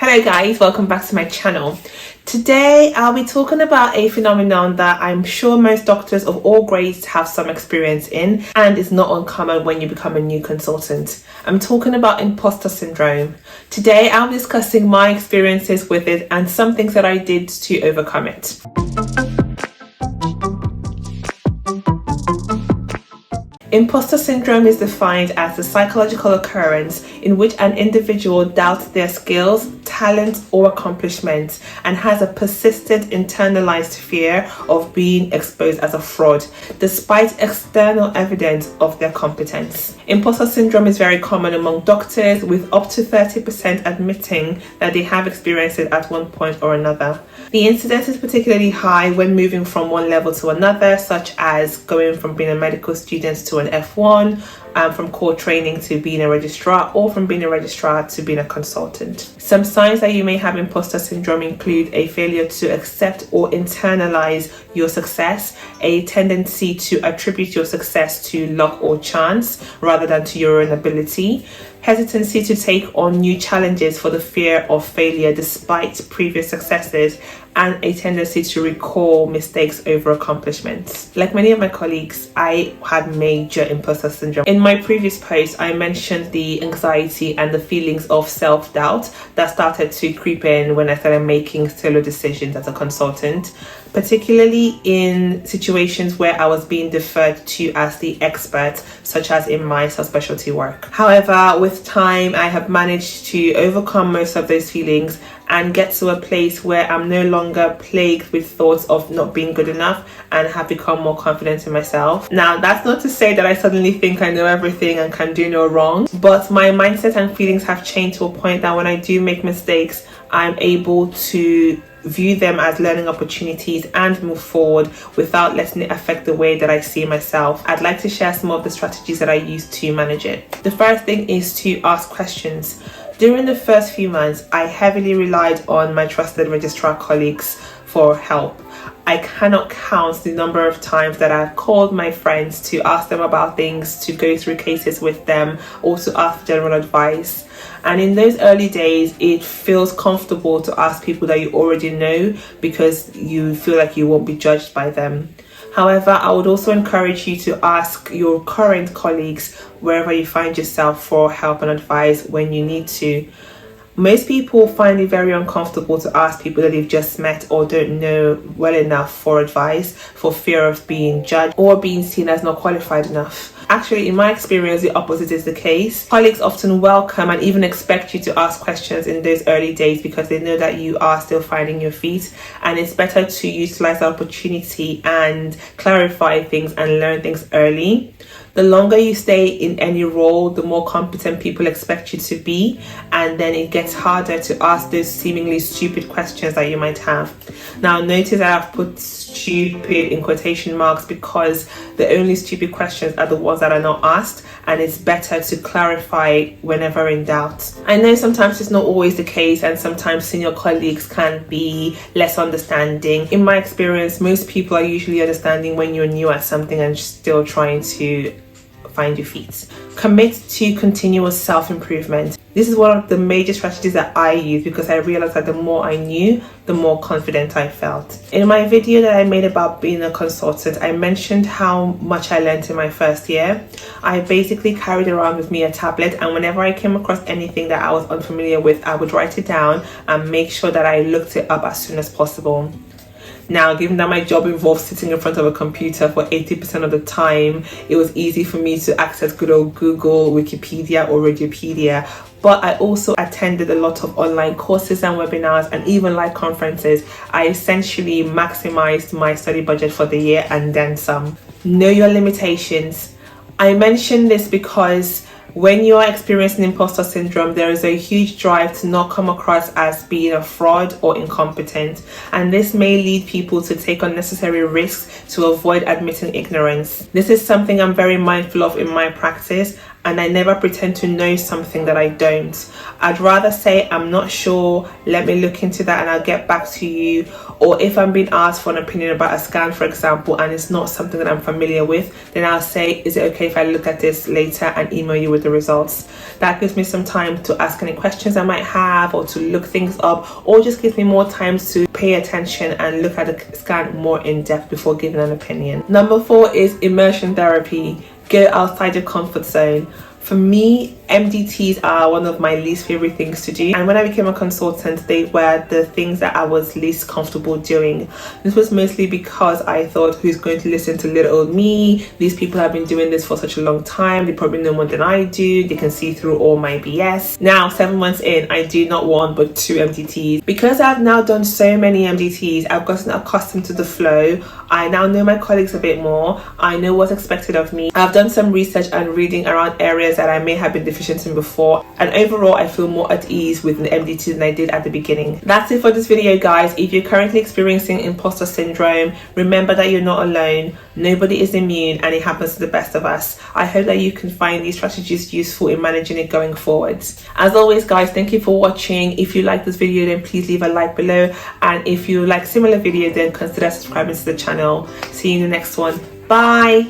Hello guys, welcome back to my channel. Today I'll be talking about a phenomenon that I'm sure most doctors of all grades have some experience in, and is not uncommon when you become a new consultant. I'm talking about imposter syndrome. Today I'll be discussing my experiences with it and some things that I did to overcome it. Imposter syndrome is defined as the psychological occurrence in which an individual doubts their skills, talents, or accomplishments and has a persistent internalized fear of being exposed as a fraud, despite external evidence of their competence. Imposter syndrome is very common among doctors, with up to 30% admitting that they have experienced it at one point or another. The incidence is particularly high when moving from one level to another, such as going from being a medical student to an F1, from core training to being a registrar, or from being a registrar to being a consultant. Some signs that you may have imposter syndrome include a failure to accept or internalize your success, a tendency to attribute your success to luck or chance rather than to your own ability, hesitancy to take on new challenges for the fear of failure despite previous successes, and a tendency to recall mistakes over accomplishments. Like many of my colleagues, I had major imposter syndrome. In my previous post, I mentioned the anxiety and the feelings of self-doubt that started to creep in when I started making solo decisions as a consultant, particularly in situations where I was being deferred to as the expert, such as in my subspecialty work. However, with time, I have managed to overcome most of those feelings and get to a place where I'm no longer plagued with thoughts of not being good enough and have become more confident in myself. Now, that's not to say that I suddenly think I know everything and can do no wrong, but my mindset and feelings have changed to a point that when I do make mistakes, I'm able to view them as learning opportunities and move forward without letting it affect the way that I see myself. I'd like to share some of the strategies that I use to manage it. The first thing is to ask questions. During the first few months, I heavily relied on my trusted registrar colleagues for help. I cannot count the number of times that I've called my friends to ask them about things, to go through cases with them, or to ask general advice. And in those early days, it feels comfortable to ask people that you already know because you feel like you won't be judged by them. However, I would also encourage you to ask your current colleagues wherever you find yourself for help and advice when you need to. Most people find it very uncomfortable to ask people that they've just met or don't know well enough for advice for fear of being judged or being seen as not qualified enough. Actually, in my experience, the opposite is the case. Colleagues often welcome and even expect you to ask questions in those early days because they know that you are still finding your feet, and it's better to utilize the opportunity and clarify things and learn things early. The longer you stay in any role, the more competent people expect you to be, and then it gets harder to ask those seemingly stupid questions that you might have. Now, notice that I've put stupid in quotation marks because the only stupid questions are the ones that are not asked, and it's better to clarify whenever in doubt. I know sometimes it's not always the case, and sometimes senior colleagues can be less understanding. In my experience, most people are usually understanding when you're new at something and still trying to find your feet. Commit to continuous self-improvement. This is one of the major strategies that I use because I realized that the more I knew, the more confident I felt. In my video that I made about being a consultant, I mentioned how much I learned in my first year. I basically carried around with me a tablet, and whenever I came across anything that I was unfamiliar with, I would write it down and make sure that I looked it up as soon as possible. Now, given that my job involves sitting in front of a computer for 80% of the time, it was easy for me to access good old Google, Wikipedia, or Radiopedia. But I also attended a lot of online courses and webinars and even live conferences. I essentially maximized my study budget for the year and then some. Know your limitations. I mention this because when you are experiencing imposter syndrome, there is a huge drive to not come across as being a fraud or incompetent, and this may lead people to take unnecessary risks to avoid admitting ignorance. This is something I'm very mindful of in my practice. and I never pretend to know something that I don't. I'd rather say I'm not sure, let me look into that and I'll get back to you. Or if I'm being asked for an opinion about a scan, for example, and it's not something that I'm familiar with, then I'll say, is it okay if I look at this later and email you with the results? That gives me some time to ask any questions I might have, or to look things up, or just gives me more time to pay attention and look at the scan more in depth before giving an opinion. Number 4 is immersion therapy. Go outside your comfort zone. For me, MDTs are one of my least favorite things to do, and when I became a consultant, they were the things that I was least comfortable doing. This was mostly because I thought, who's going to listen to little old me? These people have been doing this for such a long time, they probably know more than I do, they can see through all my BS. Now, 7 months in, I do not one but 2 MDTs. Because I've now done so many MDTs, I've gotten accustomed to the flow. I now know my colleagues a bit more, I know what's expected of me. I've done some research and reading around areas that I may have been deficient in before, and overall I feel more at ease with the MDT than I did at the beginning. That's it for this video, guys. If you're currently experiencing imposter syndrome, remember that you're not alone. Nobody is immune, and it happens to the best of us. I hope that you can find these strategies useful in managing it going forwards. As always, guys, thank you for watching. If you like this video, then please leave a like below, and if you like similar videos, then consider subscribing to the channel. See you in the next one. Bye.